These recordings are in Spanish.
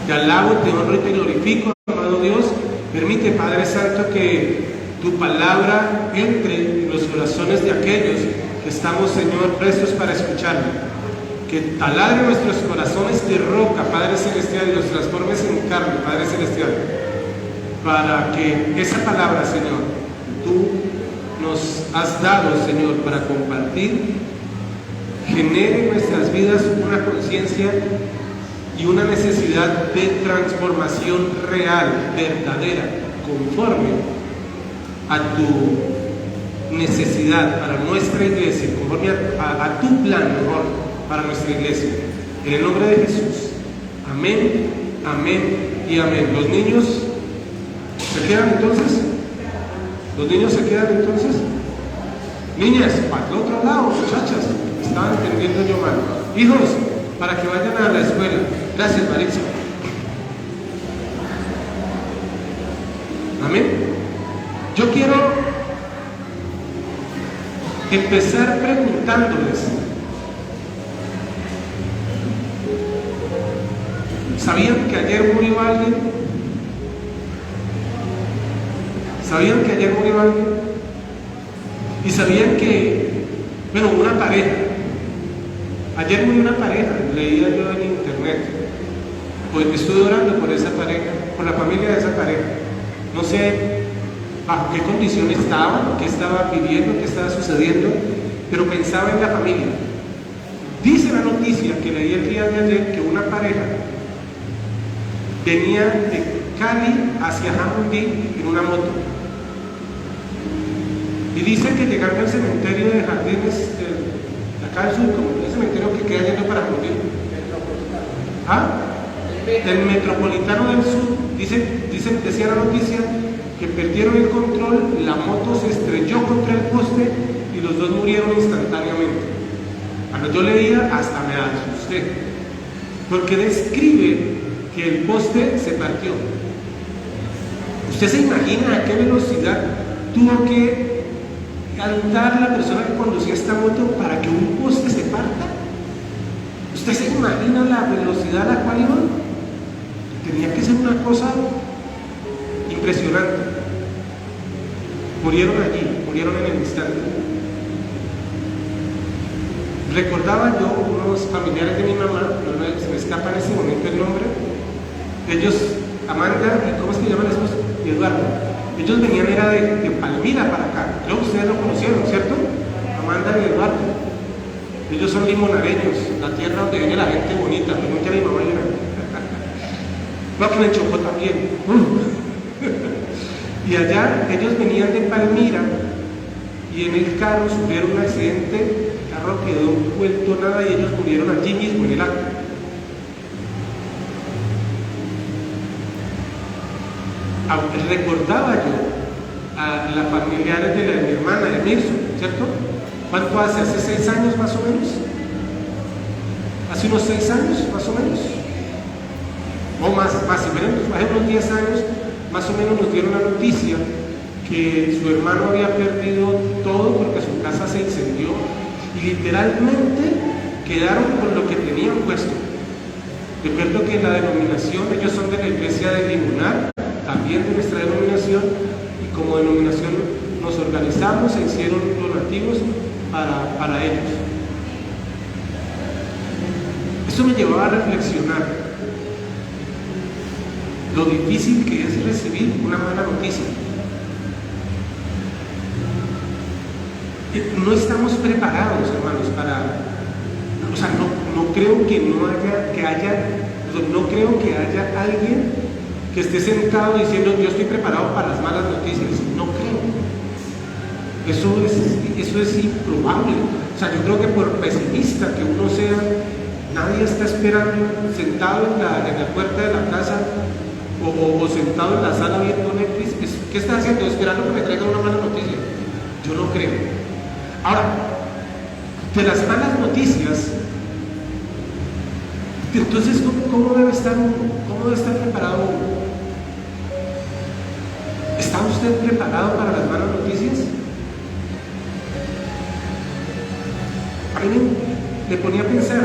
Te alabo, te honro y te glorifico, amado Dios. Permite, Padre Santo, que tu palabra entre en los corazones de aquellos que estamos, Señor, prestos para escucharla. Que taladre nuestros corazones de roca, Padre Celestial, y los transformes en carne, Padre Celestial, para que esa palabra, Señor, tú nos has dado, Señor, para compartir, genere en nuestras vidas una conciencia y una necesidad de transformación real, verdadera, conforme a tu necesidad para nuestra iglesia, conforme a tu plan mejor para nuestra iglesia. En el nombre de Jesús. Amén, amén y amén. ¿Los niños se quedan entonces? ¿Los niños se quedan entonces? Niñas, para el otro lado, muchachas. Estaba entendiendo yo mal. Hijos, para que vayan a la escuela. Gracias, Maritza. Amén. Yo quiero empezar preguntándoles: ¿sabían que ayer murió alguien? ¿Sabían que ayer murió alguien? ¿Y sabían que, bueno, una pareja? Ayer murió una pareja, leía yo en internet. Pues estuve orando por esa pareja, por la familia de esa pareja. No sé bajo qué condiciones estaban, qué estaba viviendo, qué estaba sucediendo, pero pensaba en la familia. Dice la noticia que leí el día de ayer que una pareja venía de Cali hacia Jamundí en una moto. Y dice que llegando al cementerio de Jardines de acá al sur, como el cementerio que queda yendo para Jamundí, del Metropolitano del Sur, decía la noticia que perdieron el control, la moto se estrelló contra el poste y los dos murieron instantáneamente. Cuando yo leía, hasta me asusté, porque describe que el poste se partió. ¿Usted se imagina a qué velocidad tuvo que andar la persona que conducía esta moto para que un poste se parta? ¿Usted se imagina la velocidad a la cual iban? Tenía que ser una cosa impresionante. Murieron allí, murieron en el instante. Recordaba yo unos familiares de mi mamá, se me escapa en este momento el nombre. Ellos, Amanda y ¿cómo se llaman estos? Y Eduardo. Ellos venían era de Palmira para acá. Creo que ustedes lo conocieron, ¿cierto? Amanda y Eduardo. Ellos son limonareños, la tierra donde viene la gente bonita. Pregunté a mi mamá y era. No, que me chocó también. Y allá ellos venían de Palmira y en el carro sufrieron un accidente, el carro quedó vuelto nada y ellos murieron allí mismo en el acto. Recordaba yo a las familiares de mi hermana, de Mirso, ¿cierto? ¿Cuánto hace? ¿Hace 6 años más o menos? ¿Hace unos 6 años más o menos? O más o menos, hace unos 10 años, más o menos nos dieron la noticia que su hermano había perdido todo porque su casa se incendió y literalmente quedaron con lo que tenían puesto. Recuerdo que en la denominación, ellos son de la iglesia de Limonar, también de nuestra denominación, y como denominación nos organizamos, se hicieron donativos para ellos. Eso me llevaba a reflexionar lo difícil que es recibir una mala noticia. No estamos preparados, hermanos, o sea, no creo que no creo que haya alguien que esté sentado diciendo yo estoy preparado para las malas noticias. No creo. Eso es improbable. O sea, yo creo que por pesimista que uno sea, nadie está esperando sentado en la puerta de la casa o sentado en la sala viendo Netflix. ¿Qué está haciendo? Esperando que me traigan una mala noticia. Yo no creo. Ahora, de las malas noticias, entonces, ¿cómo debe estar preparado uno? ¿Está usted preparado para las malas noticias? A mí me ponía a pensar,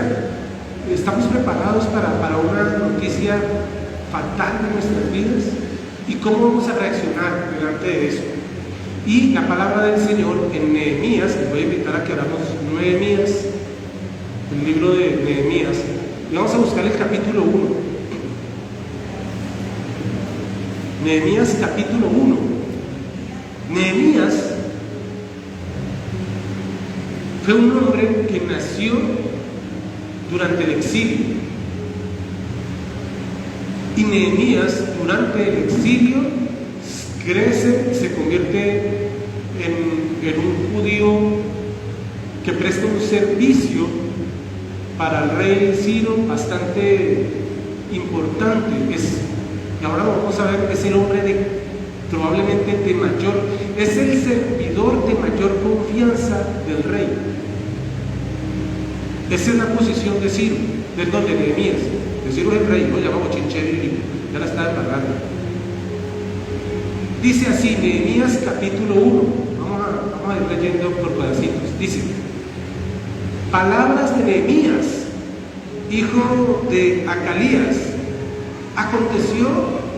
¿estamos preparados para una noticia noticia fatal de nuestras vidas? ¿Y cómo vamos a reaccionar delante de eso? Y la palabra del Señor en Nehemías, les voy a invitar a que abramos Nehemías, el libro de Nehemías, y vamos a buscar el capítulo 1. Nehemías capítulo 1. Nehemías fue un hombre que nació durante el exilio. Y Nehemías, durante el exilio, crece, se convierte en un judío que presta un servicio para el rey Ciro bastante importante. Y ahora vamos a ver, es el hombre probablemente de mayor, es el servidor de mayor confianza del rey. Esa es la posición de Ciro, perdón, de Nehemías. De Ciro es el rey, lo llamamos Chinchero, ya la estaba embarrando. Dice así, Nehemías capítulo 1, vamos a ir leyendo por pedacitos. Dice: palabras de Nehemías, hijo de Acalías. Aconteció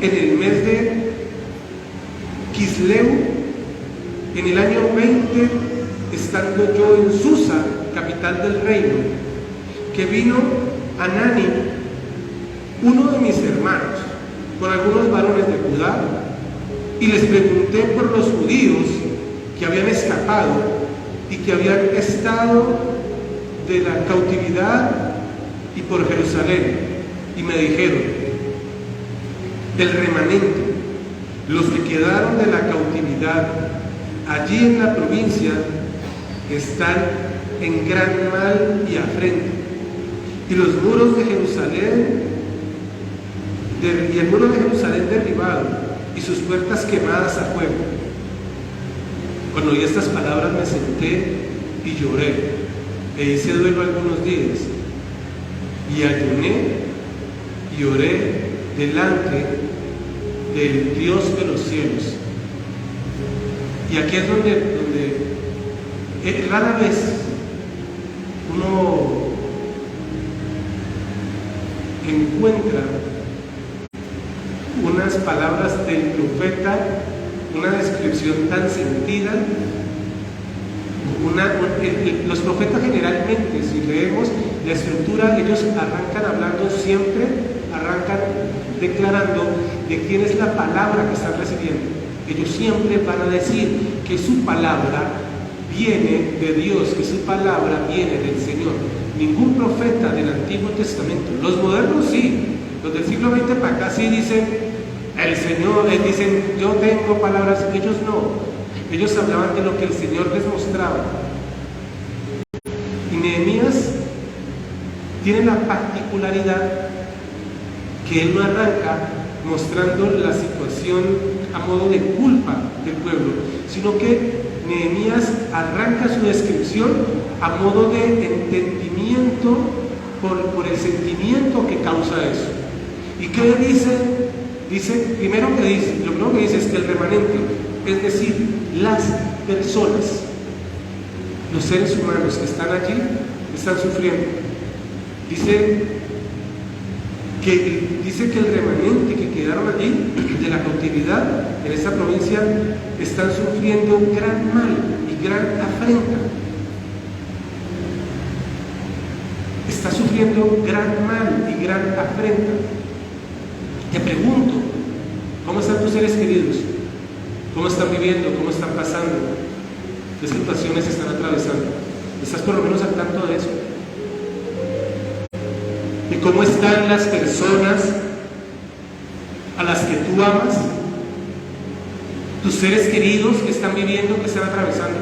en el mes de Quisleu, en el año 20, estando yo en Susa, capital del reino, que vino Anani, uno de mis hermanos, con algunos varones de Judá, y les pregunté por los judíos que habían escapado y que habían estado de la cautividad y por Jerusalén, y me dijeron: del remanente, los que quedaron de la cautividad allí en la provincia están en gran mal y afrenta, y los muros de Jerusalén y el muro de Jerusalén derribado y sus puertas quemadas a fuego. Cuando oí estas palabras me senté y lloré, e hice duelo algunos días, y ayuné y oré delante del Dios de los cielos. Y aquí es donde rara vez uno encuentra unas palabras del profeta, una descripción tan sentida. Los profetas generalmente, si leemos la estructura, ellos arrancan hablando siempre, arrancan declarando de quién es la palabra que están recibiendo. Ellos siempre van a decir que su palabra viene de Dios, que su palabra viene del Señor. Ningún profeta del Antiguo Testamento, los modernos sí, los del siglo XX para acá sí dicen, el Señor, dicen, yo tengo palabras, ellos no. Ellos hablaban de lo que el Señor les mostraba. Y Nehemías tiene la particularidad que él no arranca mostrando la situación a modo de culpa del pueblo, sino que Nehemías arranca su descripción a modo de entendimiento por el sentimiento que causa eso. ¿Y qué dice? Lo primero que dice es que el remanente, es decir, las personas, los seres humanos que están allí, están sufriendo. Dice que el remanente que quedaron allí de la cautividad en esta provincia están sufriendo gran mal y gran afrenta. Está sufriendo gran mal y gran afrenta. Te pregunto, ¿cómo están tus seres queridos? ¿Cómo están viviendo? ¿Cómo están pasando? ¿Qué situaciones están atravesando? ¿Estás por lo menos al tanto de eso? ¿Y cómo están las personas a las que tú amas? ¿Tus seres queridos que están viviendo, que están atravesando?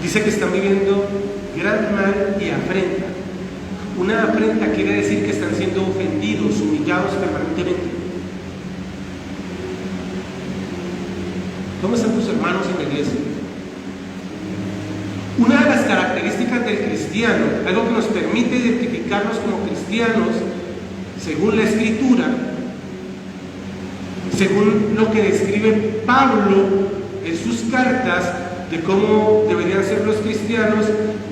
Dice que están viviendo gran mal y afrenta. Una afrenta quiere decir que están siendo ofendidos, humillados permanentemente. ¿Cómo están tus hermanos en la iglesia? Una de las características del cristiano, algo que nos permite identificarnos como cristianos, según la Escritura, según lo que describe Pablo en sus cartas de cómo deberían ser los cristianos,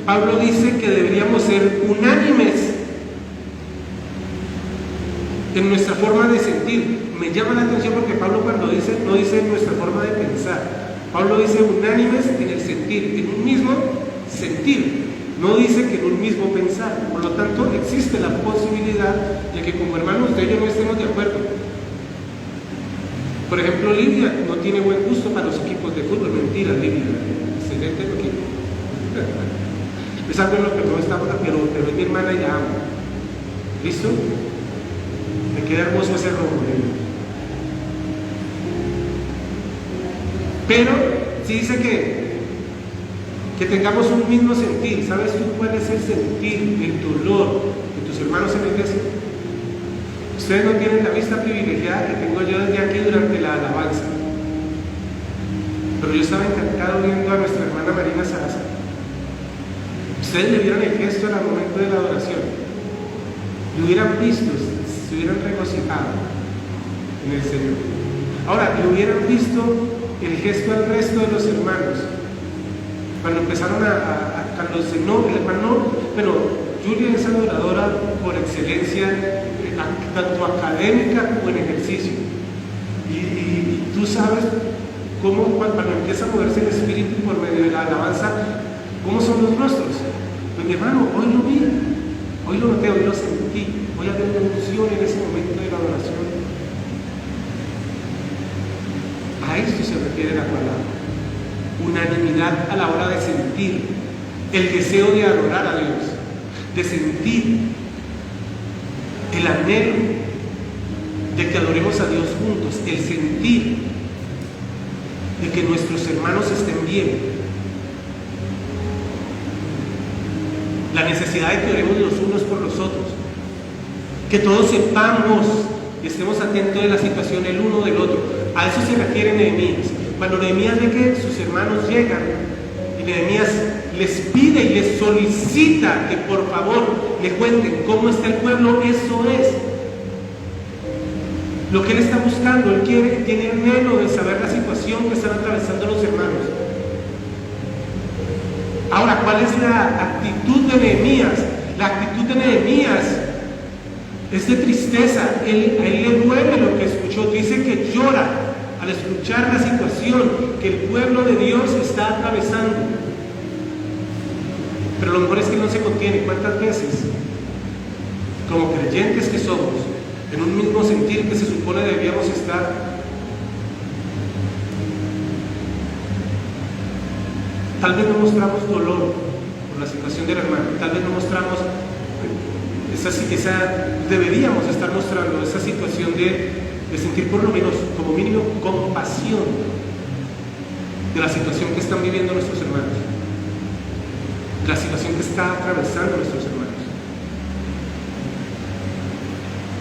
Pablo dice que deberíamos ser unánimes en nuestra forma de sentir. Me llama la atención porque Pablo cuando dice, no dice nuestra forma de pensar. Pablo dice unánimes en el sentir, en un mismo sentir. No dice que en un mismo pensar. Por lo tanto, existe la posibilidad de que como hermanos de ellos no estemos de acuerdo. Por ejemplo, Lidia no tiene buen gusto para los equipos de fútbol. Mentira, Lidia. Excelente equipo. Es algo en lo que no estamos, pero es mi hermana y la amo. ¿Listo? Me queda hermoso ese rojo. Pero si dice que tengamos un mismo sentir. ¿Sabes tú cuál es el sentir, el dolor de tus hermanos en la iglesia? Ustedes no tienen la vista privilegiada que tengo yo desde aquí durante la alabanza. Pero yo estaba encantado viendo a nuestra hermana Marina Salazar. Ustedes le vieron el gesto al momento de la adoración. Lo hubieran visto, se hubieran regocijado en el Señor. Ahora, le hubieran visto el gesto al resto de los hermanos. Cuando empezaron cuando no, el hermano, pero Julia es adoradora por excelencia, tanto académica como en ejercicio. Y tú sabes cómo cuando empieza a moverse el espíritu por medio de la alabanza, cómo son los rostros. Pues mi hermano, hoy lo vi, hoy lo noté, hoy lo sentí, hoy había una emoción en ese momento de la adoración. A esto se refiere la palabra. Unanimidad a la hora de sentir, el deseo de adorar a Dios, de sentir el anhelo de que adoremos a Dios juntos, el sentir de que nuestros hermanos estén bien, la necesidad de que oremos los unos por los otros, que todos sepamos y estemos atentos de la situación el uno del otro. A eso se refiere Nehemías. Cuando Nehemías ve que sus hermanos llegan y Nehemías les pide y les solicita que por favor le cuenten cómo está el pueblo, eso es lo que él está buscando. Él tiene anhelo de saber la situación que están atravesando los hermanos. Ahora, ¿cuál es la actitud de Nehemías? La actitud de Nehemías es de tristeza. A él le duele lo que escuchó. Dice que llora al escuchar la situación que el pueblo de Dios está atravesando. Pero lo mejor es que no se contiene. ¿Cuántas veces, como creyentes que somos, en un mismo sentir que se supone debíamos estar, tal vez no mostramos dolor por la situación del hermano, tal vez no mostramos deberíamos estar mostrando esa situación de sentir por lo menos, como mínimo, compasión de la situación que están viviendo nuestros hermanos, de la situación que está atravesando nuestros hermanos.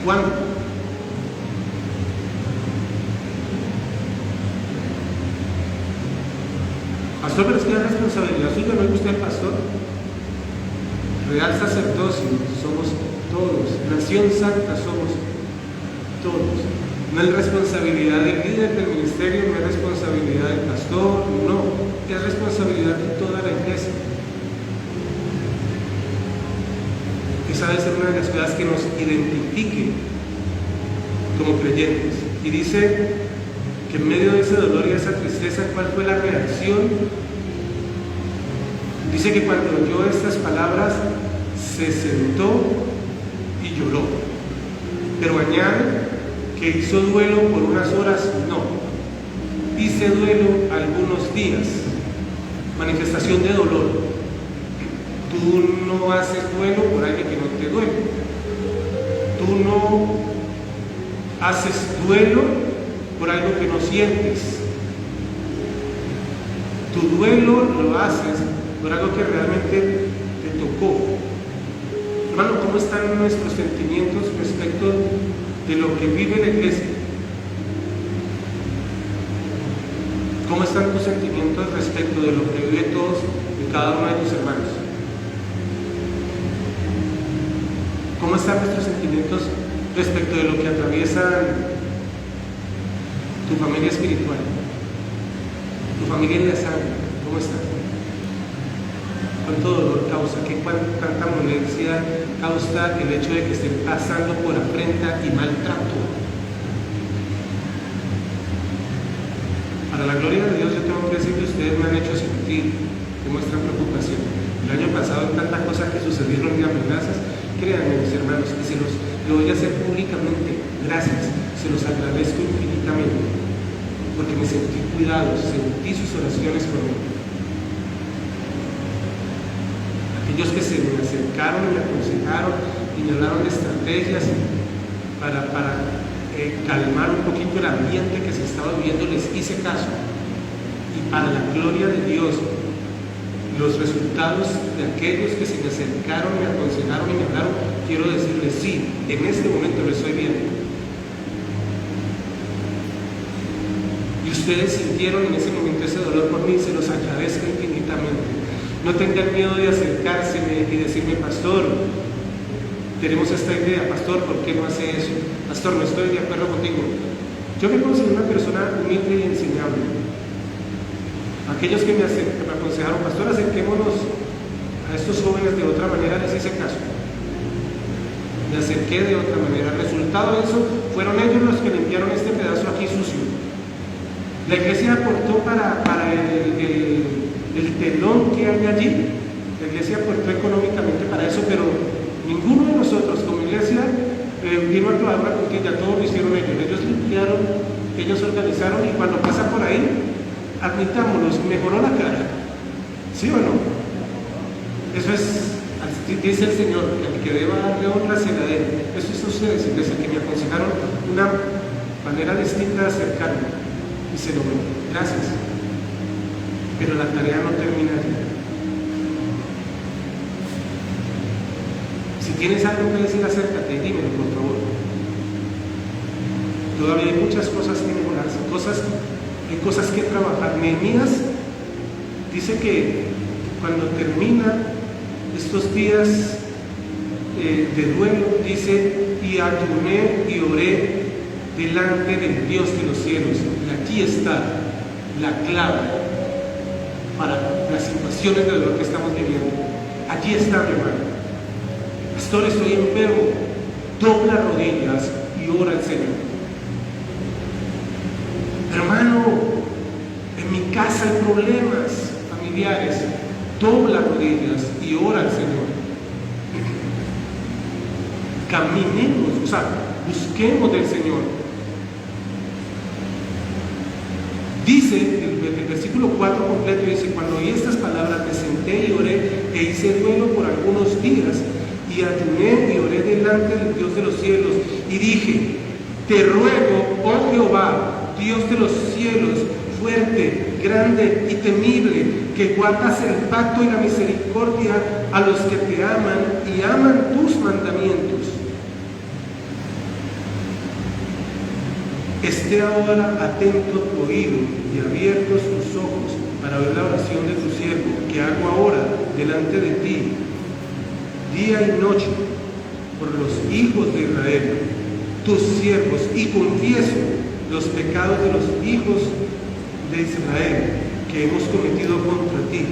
¿Cuándo? Pastor, pero es que la responsabilidad suya no es usted el pastor. Real sacerdocio somos todos, nación santa somos todos. No es responsabilidad del líder del ministerio, no es responsabilidad del pastor, no, es responsabilidad de toda la iglesia. Esa debe ser una de las cosas que nos identifique como creyentes. Y dice que en medio de ese dolor y esa tristeza, ¿cuál fue la reacción? Dice que cuando oyó estas palabras, se sentó y lloró. Pero añade que hizo duelo por unas horas, no. Hice duelo algunos días. Manifestación de dolor. Tú no haces duelo por alguien que no te duele. Tú no haces duelo por algo que no sientes. Tu duelo lo haces por algo que realmente te tocó. Hermano, ¿cómo están nuestros sentimientos respecto de lo que vive la iglesia? ¿Cómo están tus sentimientos respecto de lo que vive todos y cada uno de tus hermanos? ¿Cómo están nuestros sentimientos respecto de lo que atraviesa tu familia espiritual, tu familia en la sangre? ¿Cómo está? cuánto dolor causa, cuánta molestia causa el hecho de que estén pasando por afrenta y maltrato. Para la gloria de Dios, yo tengo que decir que ustedes me han hecho sentir, demuestran preocupación. El año pasado, tantas cosas que sucedieron y amenazas, créanme, mis hermanos, que lo voy a hacer públicamente. Gracias, se los agradezco infinitamente, porque me sentí cuidado, sentí sus oraciones por mí. Aquellos que se me acercaron y me aconsejaron y me hablaron de estrategias para calmar un poquito el ambiente que se estaba viviendo, les hice caso. Y para la gloria de Dios, los resultados de aquellos que se me acercaron, me aconsejaron y me hablaron, quiero decirles sí, en este momento lo estoy viendo. Y ustedes sintieron en ese momento ese dolor por mí, se los agradezco infinitamente. No tengan miedo de acercárseme y decirme: pastor, tenemos esta idea, pastor, ¿por qué no hace eso? Pastor, no estoy de acuerdo contigo. Yo me considero una persona humilde y enseñable. Aquellos que me aconsejaron: pastor, acerquémonos a estos jóvenes de otra manera, les hice caso. Me acerqué de otra manera. El resultado de eso fueron ellos los que limpiaron este pedazo aquí sucio. La iglesia aportó para el telón que hay allí. La iglesia aportó económicamente para eso, pero ninguno de nosotros como iglesia vino a clavar una puntilla. Todos lo hicieron ellos. Ellos limpiaron, ellos organizaron, y cuando pasa por ahí, admitámoslo, mejoró la cara. ¿Sí o no? Eso es, dice el Señor, que al que deba darle honra se la dé. Eso es ustedes, iglesia, que me aconsejaron una manera distinta de acercarme, y se logró. Gracias. Pero la tarea no termina allí. Si tienes algo que decir, acércate y dímelo, por favor. Todavía hay muchas cosas que mejorarse, hay cosas que trabajar. Nehemías dice que cuando termina estos días de duelo, dice: y ayuné y oré delante del Dios de los cielos. Y aquí está la clave para las situaciones de dolor que estamos viviendo. Allí está, mi hermano. Pastor, estoy enfermo. Dobla rodillas y ora al Señor. Hermano, en mi casa hay problemas familiares. Dobla rodillas y ora al Señor. Caminemos, busquemos del Señor. Dice el versículo 4 completo, dice: cuando oí estas palabras me senté y oré e hice duelo por algunos días, y ayuné y oré delante del Dios de los cielos, y dije: te ruego, oh Jehová, Dios de los cielos, fuerte, grande y temible, que guardas el pacto y la misericordia a los que te aman y aman tus mandamientos. Esté ahora atento tu oído y abiertos tus ojos para ver la oración de tu siervo, que hago ahora delante de ti, día y noche, por los hijos de Israel, tus siervos, y confieso los pecados de los hijos de Israel que hemos cometido contra ti.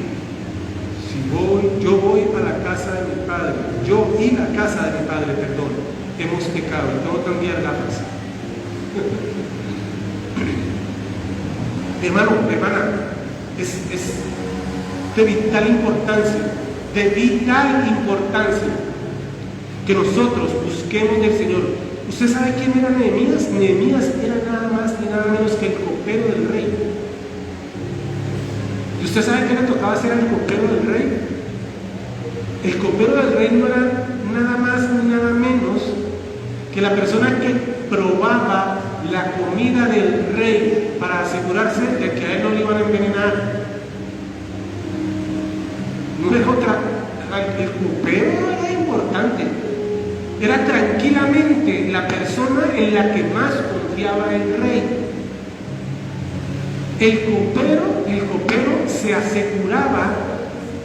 Yo voy a la casa de mi padre, yo y la casa de mi padre, hemos pecado. Tengo que cambiar gafas. Hermano, hermana, es de vital importancia que nosotros busquemos del Señor. ¿Usted sabe quién era Nehemías? Nehemías era nada más ni nada menos que el copero del rey. ¿Y usted sabe qué le tocaba hacer al copero del rey? El copero del rey no era nada más ni nada menos que la persona que probaba la comida del rey para asegurarse de que a él no le iban a envenenar. No es otra. El copero era importante. Era tranquilamente la persona en la que más confiaba el rey. El copero se aseguraba.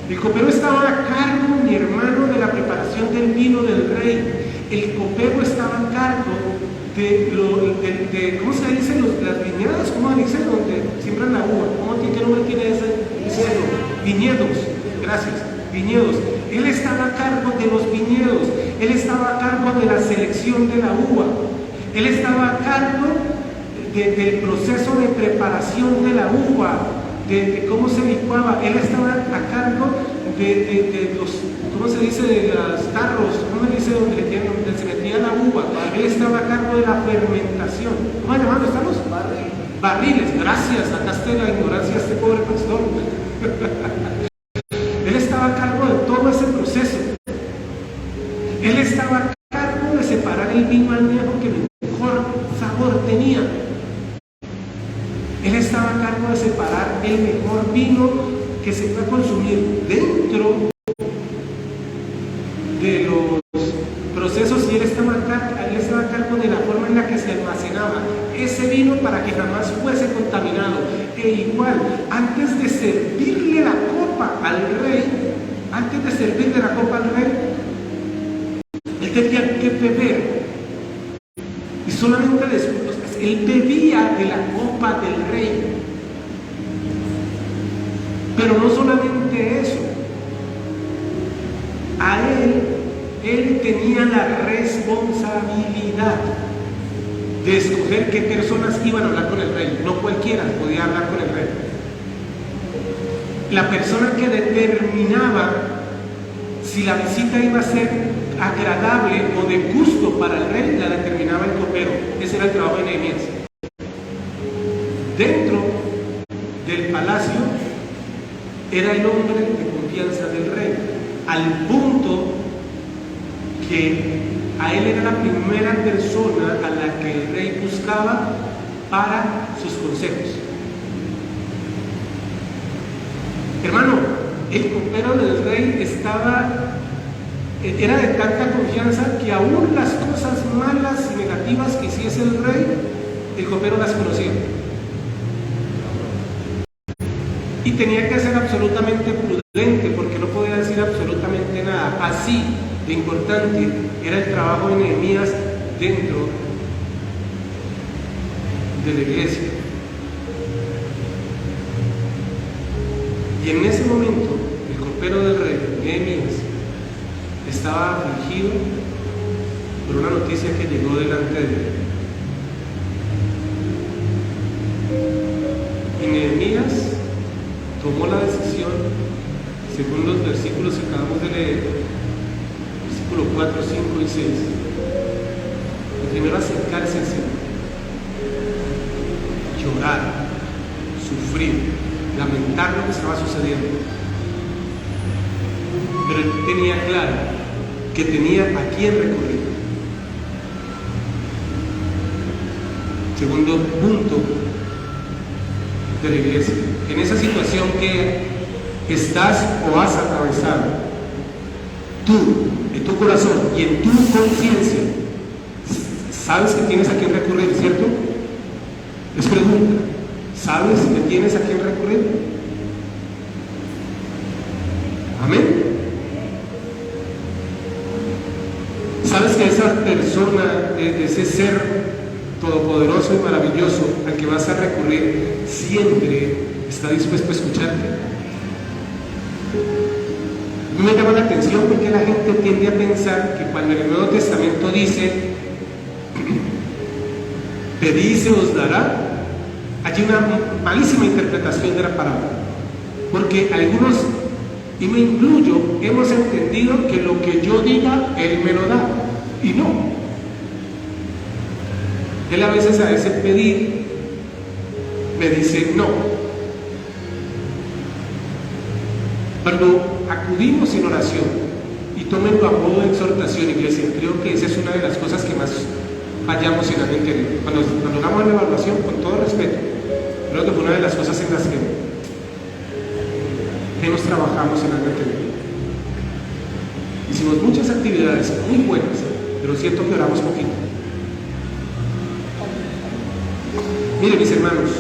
El copero estaba a cargo, mi hermano, de la preparación del vino del rey. El copero estaba a cargo de ¿cómo se dice? Las viñedas, ¿cómo dice? Donde siembran la uva. ¿Qué nombre tiene ese? Viñedos. Gracias. viñedos. Él estaba a cargo de los viñedos, él estaba a cargo de la selección de la uva, él estaba a cargo del proceso de preparación de la uva, de cómo se licuaba. Él estaba a cargo de los, ¿cómo se dice?, de los tarros, ¿cómo se dice?, donde se metía la uva. Él estaba a cargo de la fermentación. ¿Cómo llamando estamos? Barriles, gracias, sacaste la ignorancia a este pobre pastor. Él estaba a cargo de todo ese proceso. Él estaba a cargo de separar el vino añejo que mejor sabor tenía. Él estaba a cargo de separar el mejor vino que se iba a consumir dentro de los procesos, y él estaba a cargo de la forma en la que se almacenaba ese vino para que jamás fuese contaminado. E igual, antes de servirle la copa al rey, él tenía que beber, y solamente después él bebía de la copa del rey. Pero no solamente eso, a él tenía la responsabilidad de escoger qué personas iban a hablar con el rey. No cualquiera podía hablar con el rey. La persona que determinaba si la visita iba a ser agradable o de gusto para el rey, la determinaba el copero. Ese era el trabajo de Nehemías. Dentro del palacio era el hombre de confianza del rey, al punto que a él era la primera persona a la que el rey buscaba para sus consejos. Hermano, el copero del rey era de tanta confianza que aún las cosas malas y negativas que hiciese el rey, el copero las conocía. Y tenía que ser absolutamente prudente, porque no podía decir absolutamente nada. Así de importante era el trabajo de Nehemías dentro de la iglesia. Y en ese momento, el copero del rey, Nehemías, estaba afligido por una noticia que llegó delante de él. Y Nehemías tomó la decisión, según los versículos que acabamos de leer, versículos 4, 5 y 6, de primero acercarse al Señor, llorar, sufrir, lamentar lo que estaba sucediendo. Pero él tenía claro que tenía a quién recurrir. Segundo punto de la iglesia: en esa situación que estás o has atravesado, tú, en tu corazón y en tu conciencia, sabes que tienes a quién recurrir, ¿cierto? Es pregunta: ¿sabes que tienes a quién recurrir? Amén. ¿Sabes que esa persona, ese ser todopoderoso y maravilloso al que vas a recurrir, siempre está dispuesto a escucharte? A mí me llama la atención porque la gente tiende a pensar que cuando el Nuevo Testamento dice pedid y se os dará, hay una malísima interpretación de la palabra, porque algunos, y me incluyo, hemos entendido que lo que yo diga, Él me lo da, y no. Él a veces a ese pedir me dice no. Cuando acudimos en oración, y tómenlo a modo de exhortación, iglesia, creo que esa es una de las cosas que más fallamos en la gente. Cuando hagamos la evaluación, con todo respeto, creo que fue una de las cosas en las que nos trabajamos en la gente. Hicimos muchas actividades muy buenas, pero siento que oramos poquito. Miren, mis hermanos,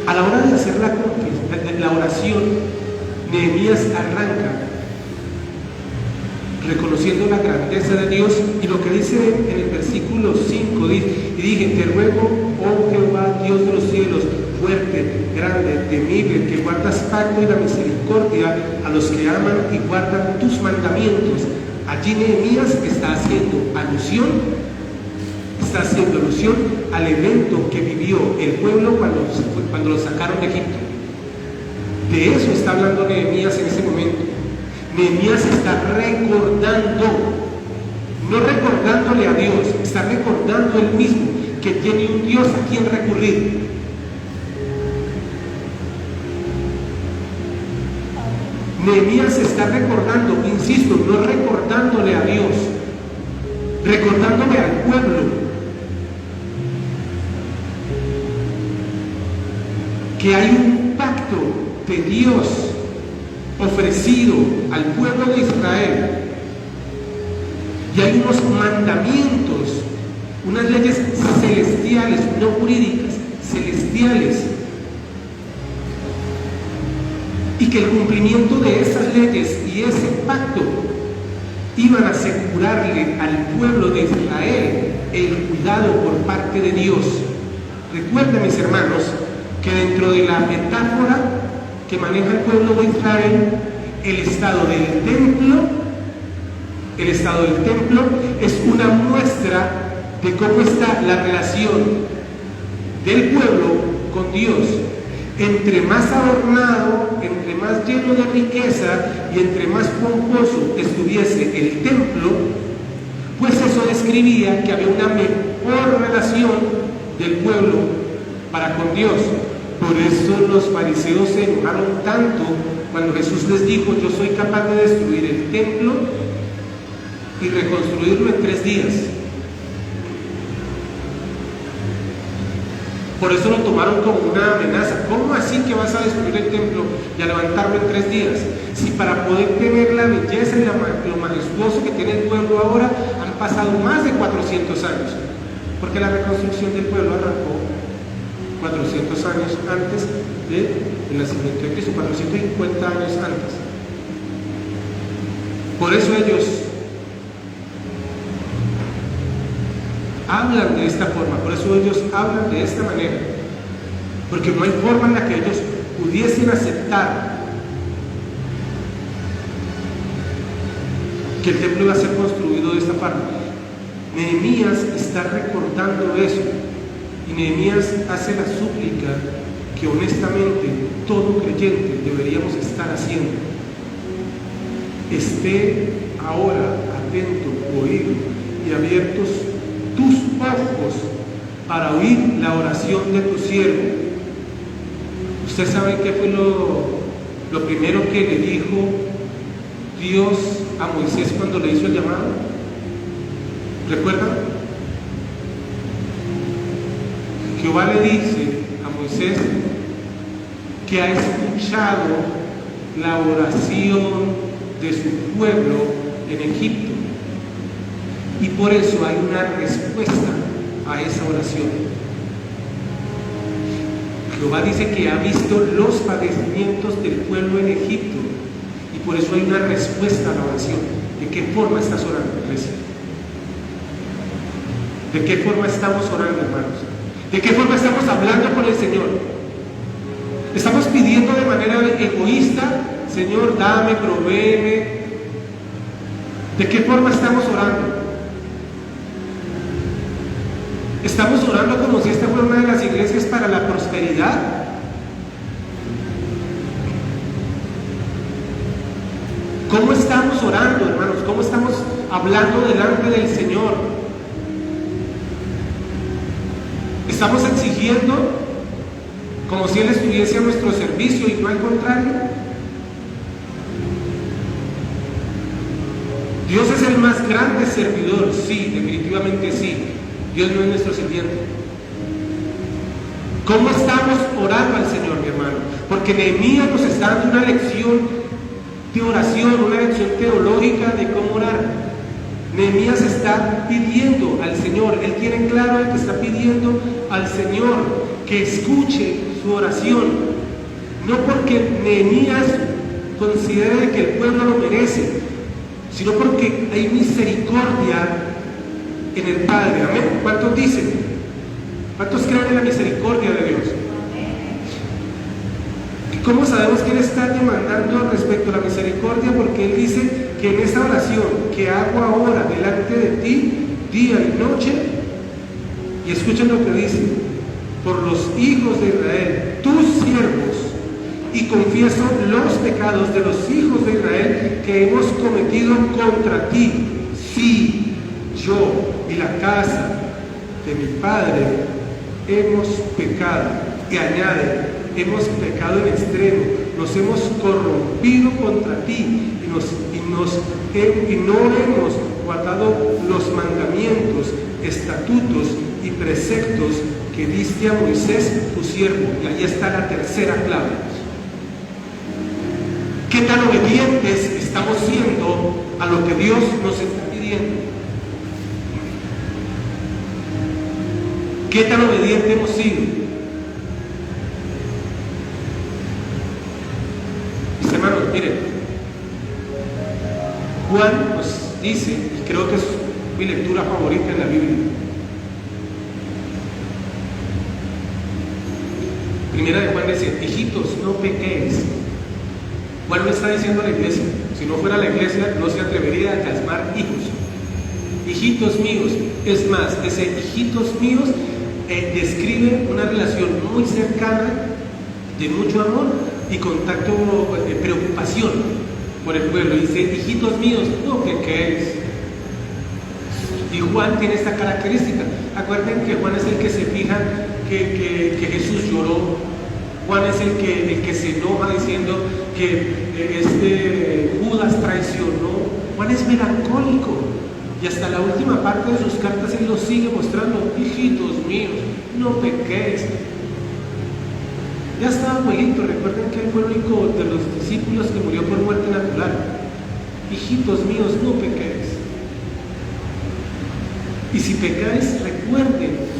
a la hora de hacer la oración, Nehemías arranca reconociendo la grandeza de Dios, y lo que dice en el versículo 5 dice: y dije, te ruego, oh Jehová, Dios de los cielos, fuerte, grande, temible, que guardas pacto y la misericordia a los que aman y guardan tus mandamientos. Allí Nehemías está haciendo alusión al evento que vivió el pueblo cuando lo sacaron de Egipto. De eso está hablando Nehemías en ese momento. Nehemías está recordando, no recordándole a Dios, está recordando él mismo que tiene un Dios a quien recurrir. Nehemías está recordando, insisto, no recordándole a Dios, recordándole al pueblo que hay un pacto de Dios ofrecido al pueblo de Israel y hay unos mandamientos, unas leyes celestiales, no jurídicas, celestiales, y que el cumplimiento de esas leyes y ese pacto iban a asegurarle al pueblo de Israel el cuidado por parte de Dios. Recuerden, mis hermanos, que dentro de la metáfora que maneja el pueblo de Israel, el estado del templo es una muestra de cómo está la relación del pueblo con Dios. Entre más adornado, entre más lleno de riqueza y entre más pomposo estuviese el templo, pues eso describía que había una mejor relación del pueblo para con Dios. Por eso los fariseos se enojaron tanto cuando Jesús les dijo: yo soy capaz de destruir el templo y reconstruirlo en 3 días. Por eso lo tomaron como una amenaza. ¿Cómo así que vas a destruir el templo y a levantarlo en 3 días? Si para poder tener la belleza y lo majestuoso que tiene el pueblo ahora han pasado más de 400 años. Porque la reconstrucción del pueblo arrancó 400 años antes del nacimiento de Cristo, 450 años antes. Por eso ellos hablan de esta forma, por eso ellos hablan de esta manera, porque no hay forma en la que ellos pudiesen aceptar que el templo iba a ser construido de esta forma. Nehemías está recordando eso, y Nehemías hace la súplica que honestamente todo creyente deberíamos estar haciendo. Esté ahora atento, oído y abiertos tus ojos para oír la oración de tu siervo. ¿Usted sabe qué fue lo primero que le dijo Dios a Moisés cuando le hizo el llamado? ¿Recuerdan? Jehová le dice a Moisés que ha escuchado la oración de su pueblo en Egipto, y por eso hay una respuesta a esa oración. Jehová dice que ha visto los padecimientos del pueblo en Egipto, y por eso hay una respuesta a la oración. ¿De qué forma estás orando, iglesia? ¿De qué forma estamos orando, hermanos? ¿De qué forma estamos hablando con el Señor? ¿Estamos pidiendo de manera egoísta: Señor, dame, provéeme? ¿De qué forma estamos orando? ¿Estamos orando como si esta fuera una de las iglesias para la prosperidad? ¿Cómo estamos orando, hermanos? ¿Cómo estamos hablando delante del Señor? ¿Estamos exigiendo como si Él estuviese a nuestro servicio y no al contrario? Dios es el más grande servidor, sí, definitivamente sí. Dios no es nuestro sirviente. ¿Cómo estamos orando al Señor, mi hermano? Porque Nehemías nos está dando una lección de oración, una lección teológica de cómo orar. Nehemías está pidiendo al Señor, él tiene claro que está pidiendo al Señor que escuche su oración, no porque Nehemías considere que el pueblo lo merece, sino porque hay misericordia en el Padre. Amén. ¿Cuántos dicen? ¿Cuántos creen en la misericordia de Dios? cómo sabemos que Él está demandando respecto a la misericordia? Porque Él dice que en esta oración que hago ahora delante de ti, día y noche, y escuchen lo que dice: por los hijos de Israel, tus siervos, y confieso los pecados de los hijos de Israel que hemos cometido contra ti. Sí, yo y la casa de mi padre hemos pecado. Y añade: hemos pecado en extremo, nos hemos corrompido contra ti y no hemos guardado los mandamientos, estatutos y preceptos que diste a Moisés tu siervo. Y ahí está la tercera clave. ¿Qué tan obedientes estamos siendo a lo que Dios nos está pidiendo? ¿Qué tan obedientes hemos sido? Mis hermanos, miren, Juan nos dice, y creo que es mi lectura favorita en la Biblia, Primera de Juan dice: hijitos, no pequéis. Juan no está diciendo a la iglesia. Si no fuera la iglesia, no se atrevería a llamar hijos. Hijitos míos. Es más, ese hijitos míos describe una relación muy cercana, de mucho amor y contacto, preocupación por el pueblo. Dice: hijitos míos, no pequéis. Y Juan tiene esta característica. Acuerden que Juan es el que se fija que Jesús lloró. Juan es el que se enoja diciendo que Judas traicionó. Juan es melancólico, y hasta la última parte de sus cartas él lo sigue mostrando: hijitos míos, no pequéis. Ya estaba abuelito. Recuerden que él fue el único de los discípulos que murió por muerte natural. Hijitos míos, no pequéis. Y si pecáis, recuerden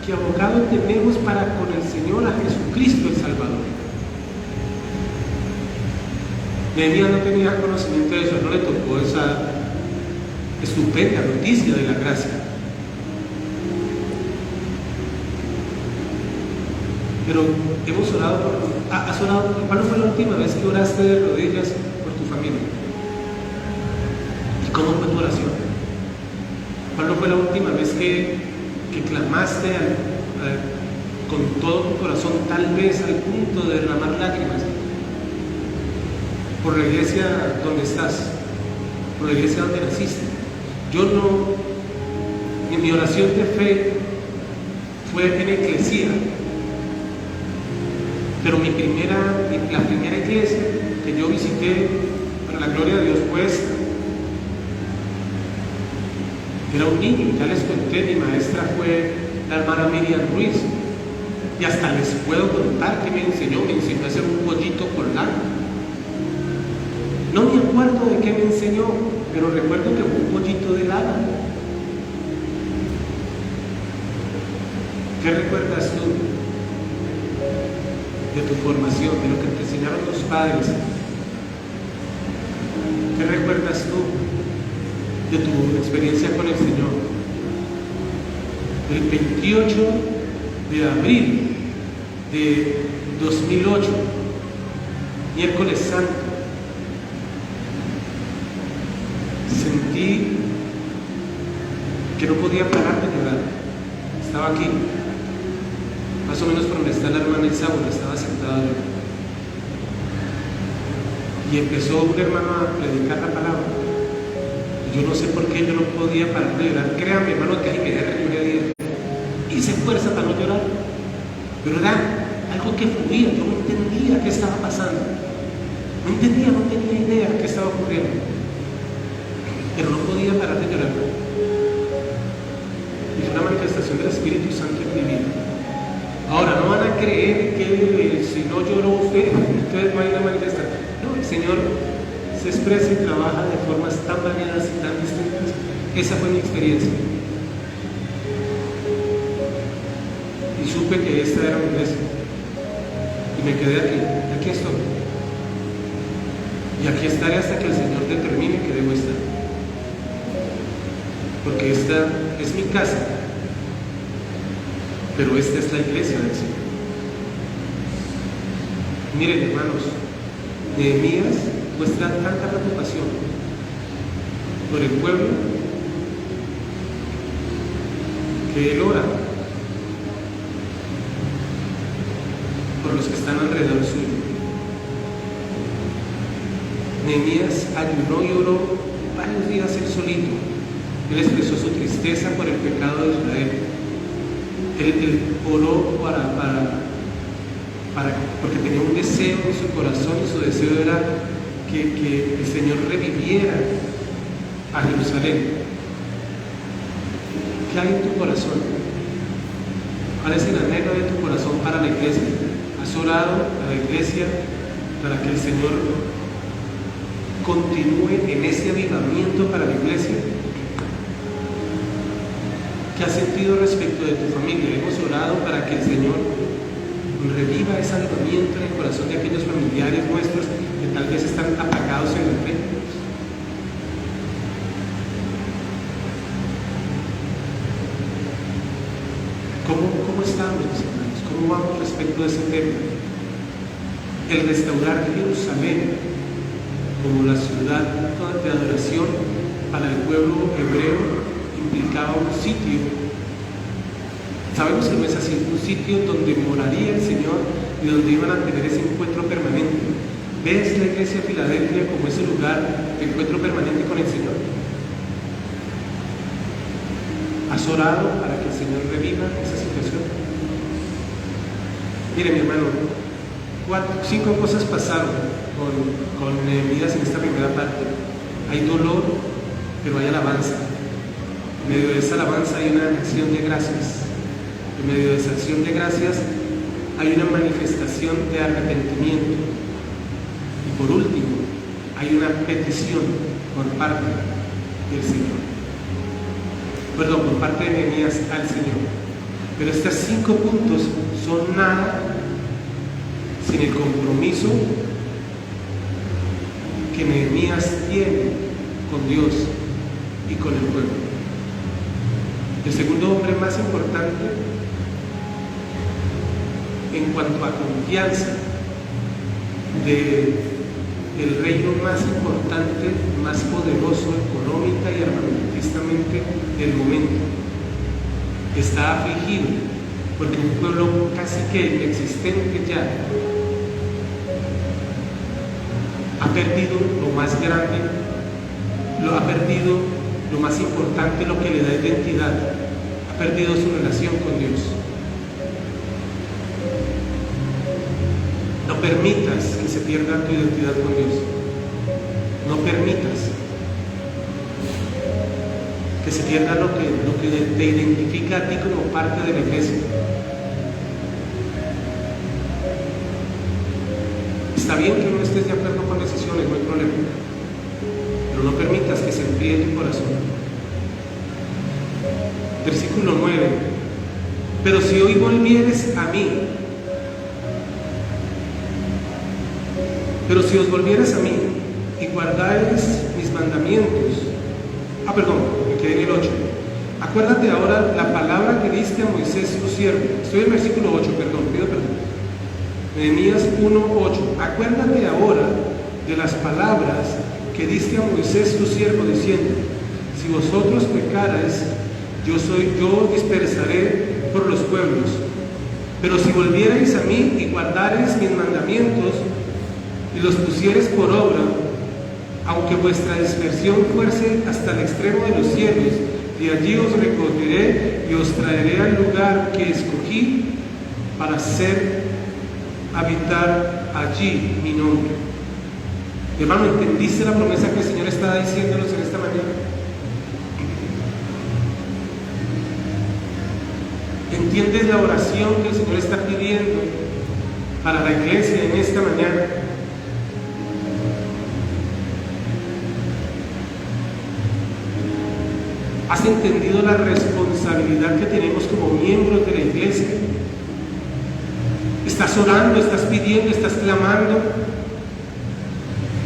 que abogado tenemos para con el Señor a Jesucristo el Salvador. Nehemías no tenía conocimiento de eso, no le tocó esa estupenda noticia de la gracia. Pero hemos orado has orado. ¿Cuándo fue la última vez que oraste de rodillas por tu familia? ¿Y cómo fue tu oración? ¿Cuándo fue la última vez que clamaste con todo tu corazón, tal vez al punto de derramar lágrimas, por la iglesia donde estás, por la iglesia donde naciste? Yo no, mi oración de fe fue en Eclesia, pero la primera iglesia que yo visité, para la gloria de Dios, fue esta. Era un niño, ya les conté, mi maestra fue la hermana Miriam Ruiz, y hasta les puedo contar que me enseñó a hacer un pollito con lana. No me acuerdo de qué me enseñó, pero recuerdo que fue un pollito de lana. ¿Qué recuerdas tú de tu formación, de lo que te enseñaron tus padres? ¿Qué recuerdas tú de tu experiencia con el Señor? El 28 de abril de 2008, miércoles santo, sentí que no podía parar de llorar. Estaba aquí, más o menos por donde está la hermana Isaura, estaba sentada llorando. Y empezó un hermano a predicar la palabra. Yo no sé por qué yo no podía parar de llorar. Créanme, hermano, que ahí me lloré. Hice fuerza para no llorar, pero era algo que fluía. Yo no entendía qué estaba pasando. No tenía idea de qué estaba ocurriendo, pero no podía parar de llorar. Y fue una manifestación del Espíritu Santo en mi vida. Ahora, no van a creer que si no lloró ustedes no hay una manifestación. No, el Señor se expresa y trabaja de formas tan variadas y tan distintas. Esa fue mi experiencia. Y supe que esta era mi iglesia. Y me quedé aquí estoy. Y aquí estaré hasta que el Señor determine que debo estar. Porque esta es mi casa, pero esta es la iglesia del Señor. Miren, hermanos, Nehemías muestra tanta preocupación por el pueblo que él ora por los que están alrededor suyo. Nehemías ayunó y oró varios días él solito. Él expresó su tristeza por el pecado de Israel. Él oró porque tenía un deseo en su corazón, y su deseo era que el Señor reviviera a Jerusalén. ¿Qué hay en tu corazón? ¿Cuál es el anhelo de tu corazón para la iglesia? ¿Has orado a la iglesia para que el Señor continúe en ese avivamiento para la iglesia? ¿Qué has sentido respecto de tu familia? Hemos orado para que el Señor reviva ese avivamiento en el corazón de aquellos familiares nuestros que tal vez están apagados en la fe. ¿Cómo estamos, mis hermanos? ¿Cómo vamos respecto a ese tema? El restaurar Jerusalén como la ciudad de adoración para el pueblo hebreo implicaba un sitio. Sabemos que no es así, un sitio donde moraría el Señor y donde iban a tener ese encuentro permanente. ¿Ves la iglesia de Filadelfia como ese lugar de encuentro permanente con el Señor? ¿Has orado para que el Señor reviva esa situación? Mire, mi hermano, 5 cosas pasaron con Nehemías en esta primera parte. Hay dolor, pero hay alabanza. En medio de esa alabanza hay una acción de gracias. En medio de esa acción de gracias hay una manifestación de arrepentimiento. Y por último, hay una petición por parte del Señor. Perdón, por parte de Nehemías al Señor. Pero estos 5 puntos son nada sin el compromiso que Nehemías tiene con Dios y con el pueblo. El segundo hombre más importante en cuanto a confianza del reino más importante, más poderoso económica y armamentistamente del momento, está afligido porque un pueblo casi que inexistente ya ha perdido lo más grande, ha perdido lo más importante, lo que le da identidad, ha perdido su relación con Dios. No permitas que se pierda tu identidad con Dios. No permitas que se pierda lo que te identifica a ti como parte de la iglesia. Está bien que no estés de acuerdo con decisiones, no hay problema, pero no permitas que se enfríe tu corazón. Versículo 9. Pero si hoy volvieres a mí, pero si os volvieres a mí y guardares mis mandamientos, me quedé en el 8. Acuérdate ahora la palabra que diste a Moisés tu siervo. Estoy en el versículo 8, pido perdón. Nehemías 1:8. Acuérdate ahora de las palabras que diste a Moisés tu siervo, diciendo: si vosotros pecarais, yo dispersaré por los pueblos. Pero si volvierais a mí y guardareis mis mandamientos y los pusieres por obra, aunque vuestra dispersión fuese hasta el extremo de los cielos, de allí os recogeré y os traeré al lugar que escogí para habitar allí mi nombre. Hermano, ¿entendiste la promesa que el Señor está diciéndonos en esta mañana? ¿Entiendes la oración que el Señor está pidiendo para la iglesia en esta mañana? ¿Has entendido la responsabilidad que tenemos como miembros de la iglesia? ¿Estás orando, estás pidiendo, estás clamando?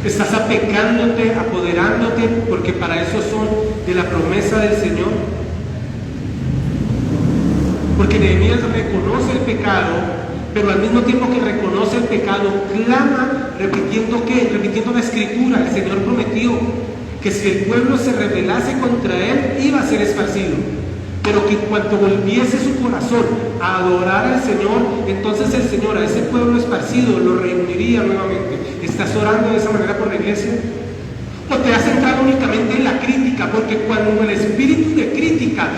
¿Estás apecándote, apoderándote? Porque para eso son de la promesa del Señor. Porque Nehemías reconoce el pecado, pero al mismo tiempo que reconoce el pecado, clama repitiendo ¿qué? Repitiendo la escritura. El Señor prometió que si el pueblo se rebelase contra Él, iba a ser esparcido, pero que cuando volviese su corazón a adorar al Señor, entonces el Señor a ese pueblo esparcido lo reuniría nuevamente. ¿Estás orando de esa manera por la iglesia? ¿O te has centrado únicamente en la crítica? Porque cuando el espíritu de crítica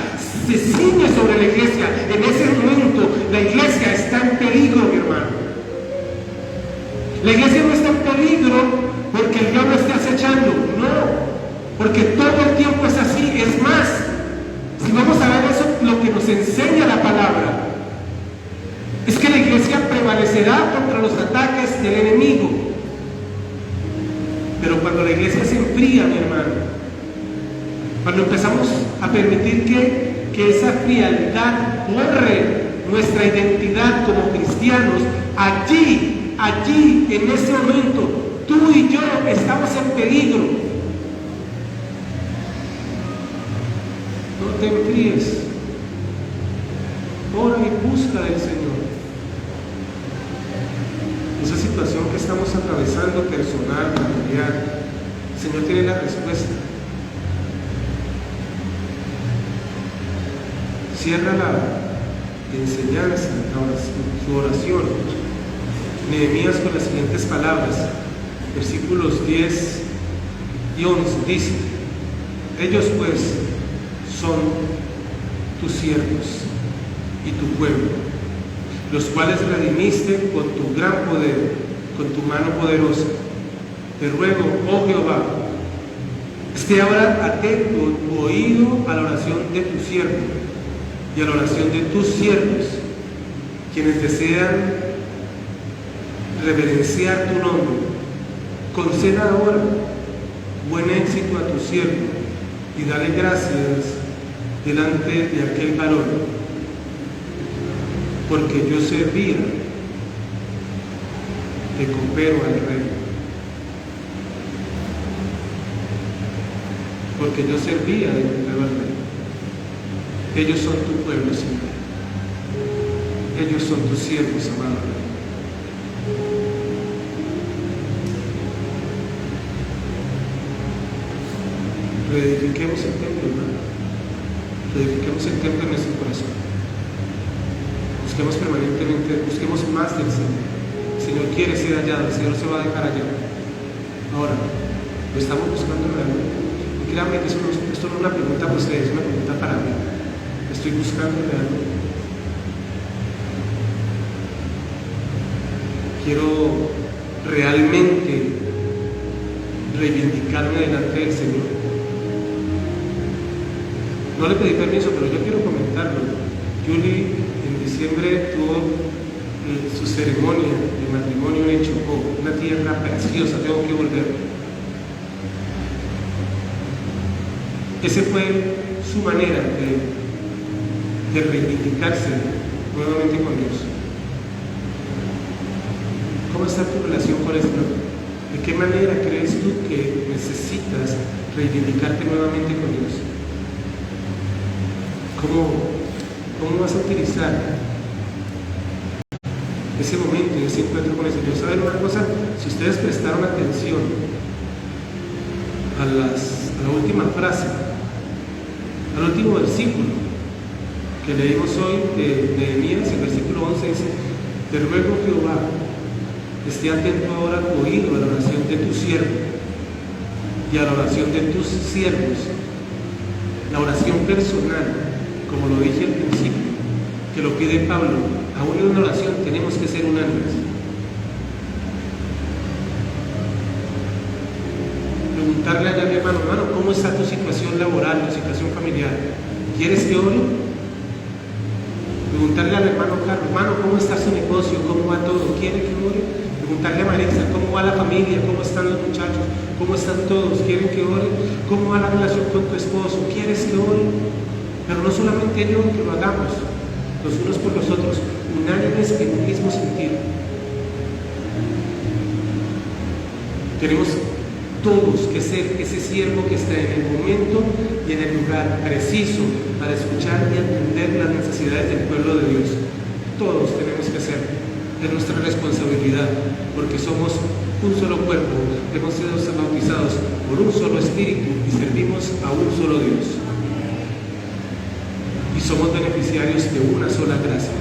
se ciñe sobre la iglesia, en ese momento la iglesia está en peligro, mi hermano. La iglesia no está en peligro porque el diablo esté acechando, no, porque todo el tiempo es así. Es más, si vamos a ver eso, lo que nos enseña la palabra es que la iglesia prevalecerá contra los ataques del enemigo. Pero cuando la iglesia se enfría, mi hermano, cuando empezamos a permitir que esa frialdad borre nuestra identidad como cristianos, allí, en ese momento, tú y yo estamos en peligro. No te enfríes. Ora y busca del Señor. Esa situación que estamos atravesando, personal, familiar, el Señor tiene la respuesta. Cierra la enseñanza, su oración, Nehemías, con las siguientes palabras, versículos 10 y 11, dice: ellos pues son tus siervos y tu pueblo, los cuales redimiste con tu gran poder, con tu mano poderosa. Te ruego, oh Jehová, esté ahora atento tu oído a la oración de tu siervo y a la oración de tus siervos, quienes desean reverenciar tu nombre. Conceda ahora buen éxito a tu siervo y dale gracias delante de aquel varón, porque yo servía de copero al rey. Porque yo servía de copero al rey. Ellos son tu pueblo, Señor. Ellos son tus siervos, amado Rey. Reedifiquemos el templo, hermano. Reedifiquemos el templo en nuestro corazón. Busquemos permanentemente, busquemos más del Señor. El Señor quiere ser hallado, el Señor se va a dejar hallar. Ahora, lo estamos buscando realmente. Y créanme que esto no es una pregunta para ustedes, es una pregunta para mí. Estoy buscando realmente. Quiero realmente reivindicarme delante del Señor. No le pedí permiso, pero yo quiero comentarlo. Julie en diciembre tuvo su ceremonia de matrimonio en Chocó, una tierra preciosa, tengo que volver. Esa fue su manera de reivindicarse nuevamente con Dios. ¿Cómo está tu relación con esto? ¿De qué manera crees tú que necesitas reivindicarte nuevamente con Dios? ¿Cómo vas a utilizar ese momento y ese encuentro con el Señor? ¿Saben una cosa? Si ustedes prestaron atención a la última frase, al último versículo que leímos hoy de Nehemías, el versículo 11 dice: te ruego, Jehová, esté atento ahora tu oído a la oración de tu siervo y a la oración de tus siervos. La oración personal, como lo dije al principio, que lo pide Pablo, aún en una oración tenemos que ser unánimes. Preguntarle a mi hermano, ¿cómo está tu situación laboral, tu situación familiar? ¿Quieres que ore? Preguntarle al hermano Carlos, hermano, ¿cómo está su negocio? ¿Cómo va todo? ¿Quiere que ore? Preguntarle a Marisa, ¿cómo va la familia? ¿Cómo están los muchachos? ¿Cómo están todos? ¿Quieren que ore? ¿Cómo va la relación con tu esposo? ¿Quieres que ore? Pero no solamente yo, que lo hagamos los unos por los otros, unánimes en un mismo sentido. Tenemos todos que ser ese siervo que está en el momento y en el lugar preciso para escuchar y atender las necesidades del pueblo de Dios. Todos tenemos que hacerlo. es nuestra responsabilidad, porque somos un solo cuerpo, hemos sido bautizados por un solo Espíritu y servimos a un solo Dios. Y somos beneficiarios de una sola gracia.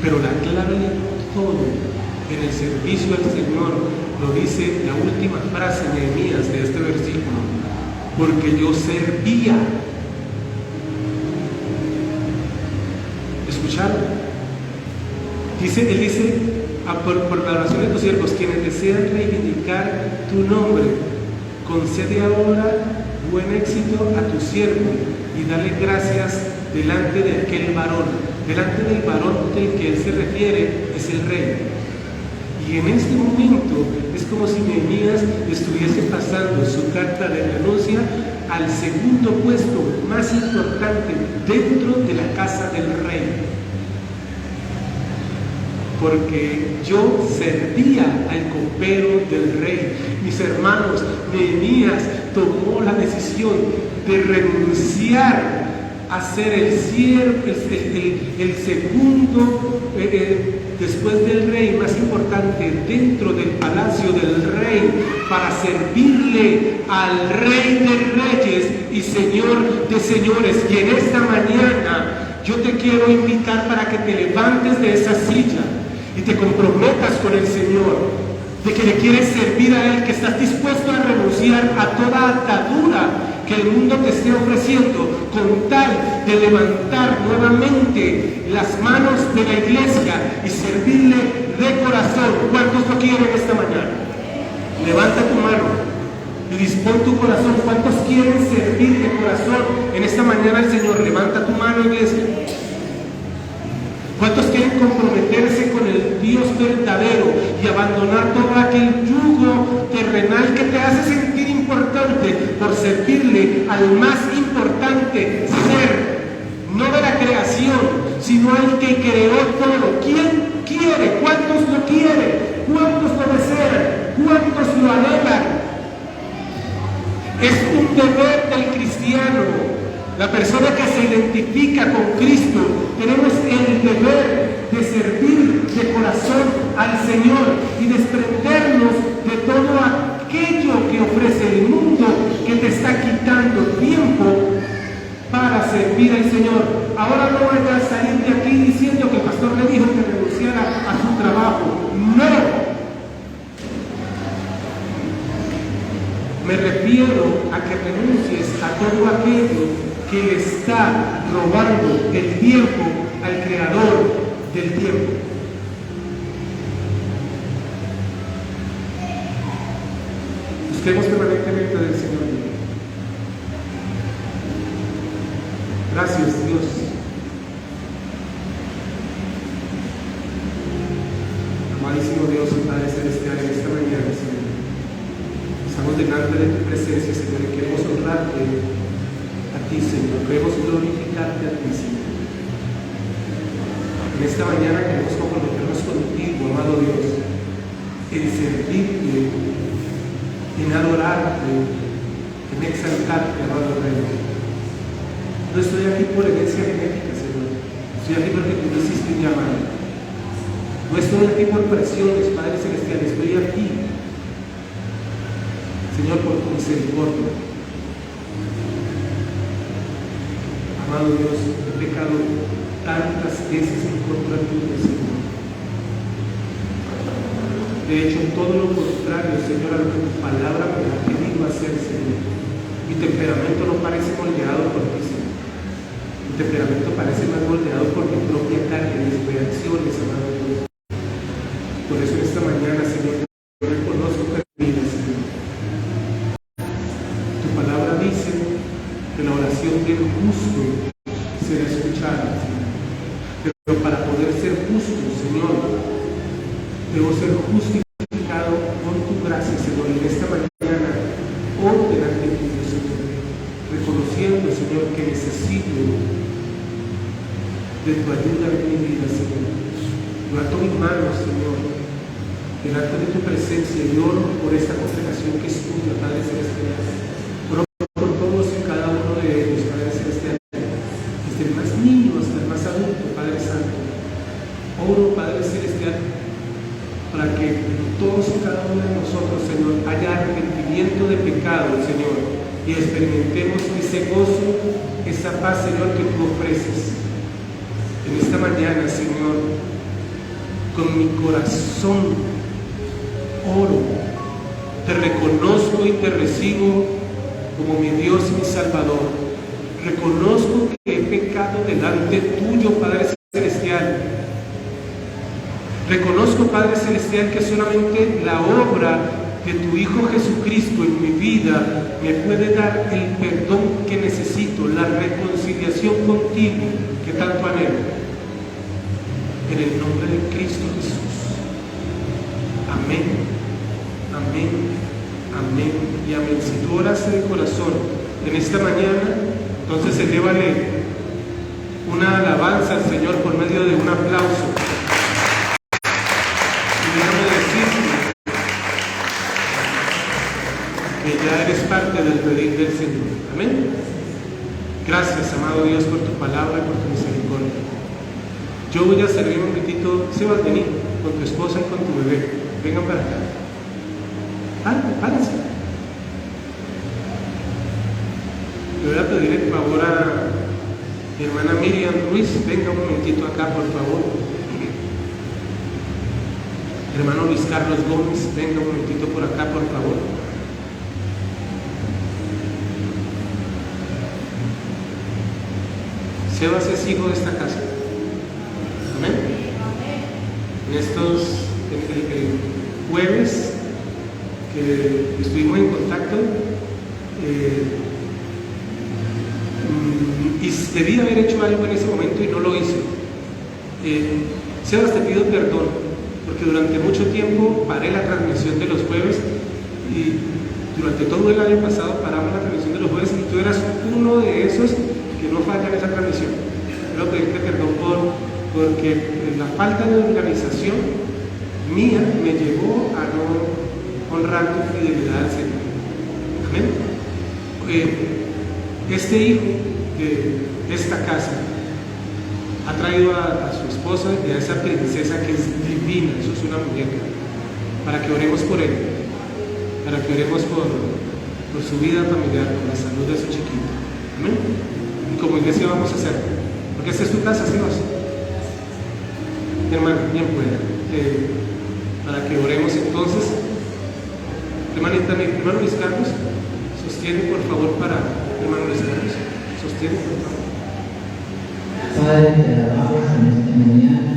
Pero la clave de todo en el servicio al Señor lo dice la última frase de Nehemías de este versículo: porque yo servía. ¿Escucharon? Él dice, por la oración de tus siervos, quienes desean reivindicar tu nombre, concede ahora buen éxito a tu siervo y dale gracias delante de aquel varón. Delante del varón del que él se refiere es el rey. Y en este momento es como si Nehemías estuviese pasando su carta de renuncia al segundo puesto más importante dentro de la casa del rey. Porque yo servía al copero del rey. Mis hermanos, Nehemías tomó la decisión de renunciar a ser el segundo después del rey más importante dentro del palacio del rey, para servirle al Rey de Reyes y Señor de Señores. Y en esta mañana yo te quiero invitar para que te levantes de esa silla y te comprometas con el Señor, de que le quieres servir a Él, que estás dispuesto a renunciar a toda atadura que el mundo te esté ofreciendo, con tal de levantar nuevamente las manos de la iglesia y servirle de corazón. ¿Cuántos lo quieren esta mañana? Levanta tu mano y dispón tu corazón. ¿Cuántos quieren servir de corazón en esta mañana al Señor? Levanta tu mano, iglesia. ¿Cuántos quieren comprometerse con el Dios verdadero y abandonar todo aquel yugo terrenal que te hace sentir importante por servirle al más importante ser, no de la creación, sino al que creó todo? ¿Quién quiere? ¿Cuántos lo quieren? ¿Cuántos lo desean? ¿Cuántos lo anhelan? Es un deber del cristiano. La persona que se identifica con Cristo, tenemos el deber de servir de corazón al Señor y desprendernos de todo aquello que ofrece el mundo, que te está quitando tiempo para servir al Señor. Ahora no vayas a salir de aquí diciendo que el pastor le dijo que renunciara a su trabajo. No. Me refiero a que renuncies a todo aquello que le está robando el tiempo al creador del tiempo. Busquemos permanentemente del Señor. Gracias, Dios. Amadísimo Dios y Padre Celestial, en esta mañana, Señor, estamos delante de tu presencia, Señor, y queremos honrarte a ti, Señor. Queremos glorificarte a ti, Señor. En esta mañana queremos comprometernos contigo, amado Dios, en servirte, en adorarte, en exaltarte, amado Rey. No estoy aquí por herencia genética, Señor. Estoy aquí porque tú me hiciste un llamado. No estoy aquí por presiones, Padre Celestial. Estoy aquí, Señor, por tu misericordia. Amado Dios, he pecado tantas veces en contra tuya, Señor. De hecho, todo lo contrario, Señor, a lo que tu palabra me ha pedido hacer, Señor. Mi temperamento no parece moldeado por ti, Señor. Mi temperamento parece más moldeado por mi propia carne, mis reacciones, amado Dios. Por eso en esta mañana, Señor, yo reconozco que mira, Señor. Tu palabra dice que la oración del justo será escuchada, Señor. Pero para poder ser justo, Señor, debo ser justificado por tu gracia, Señor. En esta mañana, hoy delante de ti, Señor, reconociendo, Señor, que necesito de tu ayuda en mi vida, Señor. Levanto mis manos, Señor, delante de tu presencia, y oro por esta congregación que es tuya, Padre Celestial. Oro por todos y cada uno de ellos, Padre Celestial, que estén más arrepentimiento de pecado, Señor, y experimentemos ese gozo, esa paz, Señor, que tú ofreces. En esta mañana, Señor, con mi corazón oro, te reconozco y te recibo como mi Dios y mi Salvador. Reconozco que he pecado delante tuyo, Padre Celestial. Reconozco, Padre Celestial, que solamente la obra de tu Hijo Jesucristo en mi vida me puede dar el perdón que necesito, la reconciliación contigo que tanto anhelo. En el nombre de Cristo Jesús. Amén, amén, amén y amén. Si tú oras de corazón en esta mañana, entonces elévale una alabanza al Señor por medio de un aplauso. Y déjame decirte que ya eres parte del redil del Señor. Amén. Gracias, amado Dios, por tu palabra y por tu misericordia. Yo voy a servir un momentito. Sebas, vení con tu esposa y con tu bebé. Vengan para acá. Párense. Le voy a pedir el favor a mi hermana Miriam Ruiz. Venga un momentito acá, por favor. Hermano Luis Carlos Gómez, venga un momentito por acá, por favor. Sebas es hijo de esta casa. Amén. En estos el jueves que estuvimos en contacto y debí haber hecho algo en ese momento y no lo hice. Sebas, te pido perdón porque durante mucho tiempo paré la transmisión de los jueves y durante todo el año pasado paramos la transmisión de los jueves y tú eras uno de esos que no fallan esa transmisión. Quiero pedirte perdón porque la falta de organización mía me llevó a no honrar tu fidelidad al Señor. Amén. Este hijo de esta casa ha traído a su esposa y a esa princesa que es divina, eso es una muñeca, para que oremos por él, para que oremos por su vida familiar, por la salud de su chiquito. Amén. Y como iglesia vamos a hacerlo, porque esta es tu casa, ¿sí? Hermano, bien pueda, para que oremos entonces. Hermano Luis Carlos, sostiene por favor para hermano Luis Carlos, sostiene por favor. Padre, te alabamos en esta mañana.